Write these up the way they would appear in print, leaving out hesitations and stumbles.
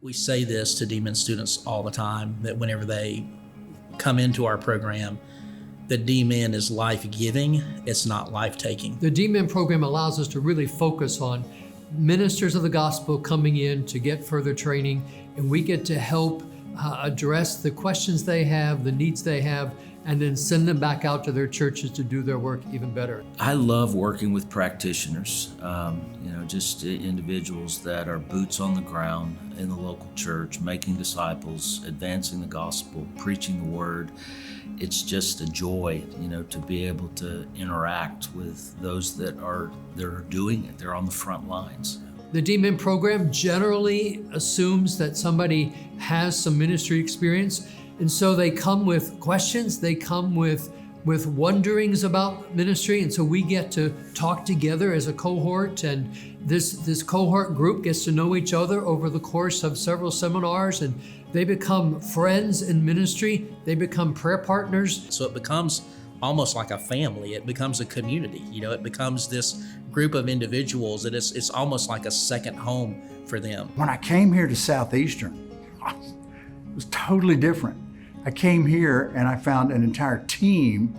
We say this to DMIN students all the time, that whenever they come into our program, the DMIN is life-giving, it's not life-taking. The DMIN program allows us to really focus on ministers of the gospel coming in to get further training, and we get to help address the questions they have, the needs they have, and then send them back out to their churches to do their work even better. I love working with practitioners, just individuals that are boots on the ground in the local church, making disciples, advancing the gospel, preaching the word. It's just a joy, to be able to interact with those that are doing it. They're on the front lines. The DMIN program generally assumes that somebody has some ministry experience, and so they come with questions, they come with wonderings about ministry, and so we get to talk together as a cohort, and this cohort group gets to know each other over the course of several seminars, and they become friends in ministry, they become prayer partners. So it becomes almost like a family, it becomes a community, it becomes this group of individuals that it's almost like a second home for them. When I came here to Southeastern, it was totally different. I came here and I found an entire team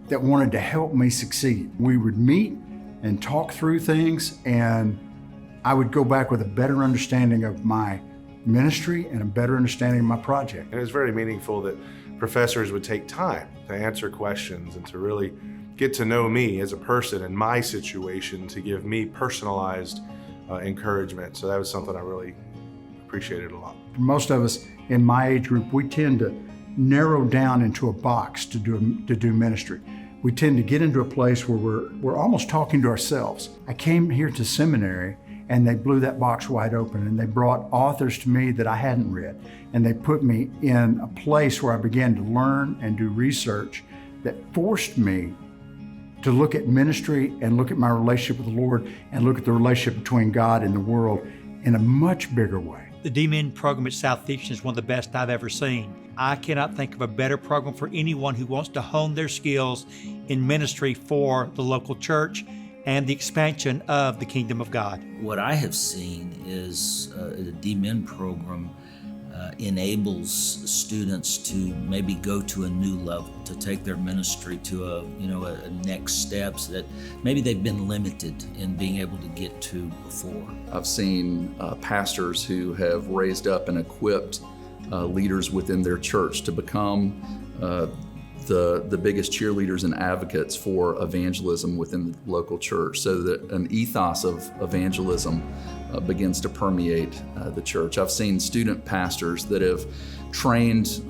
that wanted to help me succeed. We would meet and talk through things, and I would go back with a better understanding of my ministry and a better understanding of my project. And it was very meaningful that professors would take time to answer questions and to really get to know me as a person and my situation, to give me personalized encouragement. So that was something I really appreciated a lot. Most of us in my age group, we tend to narrow down into a box to do ministry. We tend to get into a place where we're almost talking to ourselves. I came here to seminary and they blew that box wide open, and they brought authors to me that I hadn't read, and they put me in a place where I began to learn and do research that forced me to look at ministry and look at my relationship with the Lord and look at the relationship between God and the world in a much bigger way. The DMIN program at Southeastern is one of the best I've ever seen. I cannot think of a better program for anyone who wants to hone their skills in ministry for the local church and the expansion of the kingdom of God. What I have seen is the DMIN program enables students to maybe go to a new level, to take their ministry to a next steps that maybe they've been limited in being able to get to before. I've seen pastors who have raised up and equipped leaders within their church to become the biggest cheerleaders and advocates for evangelism within the local church, so that an ethos of evangelism begins to permeate the church. I've seen student pastors that have trained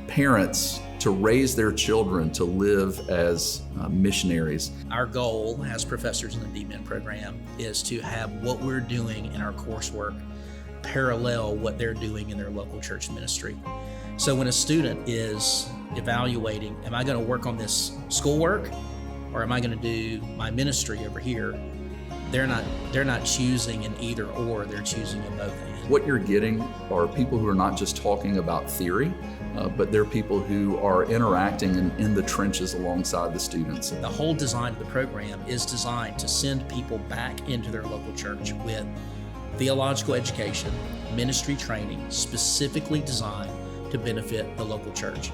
parents to raise their children to live as missionaries. Our goal as professors in the DMIN program is to have what we're doing in our coursework parallel what they're doing in their local church ministry. So when a student is evaluating, am I going to work on this schoolwork or am I going to do my ministry over here? They're not choosing an either or, they're choosing a both and. What you're getting are people who are not just talking about theory, but they're people who are interacting in the trenches alongside the students. The whole design of the program is designed to send people back into their local church with theological education, ministry training, specifically designed to benefit the local church.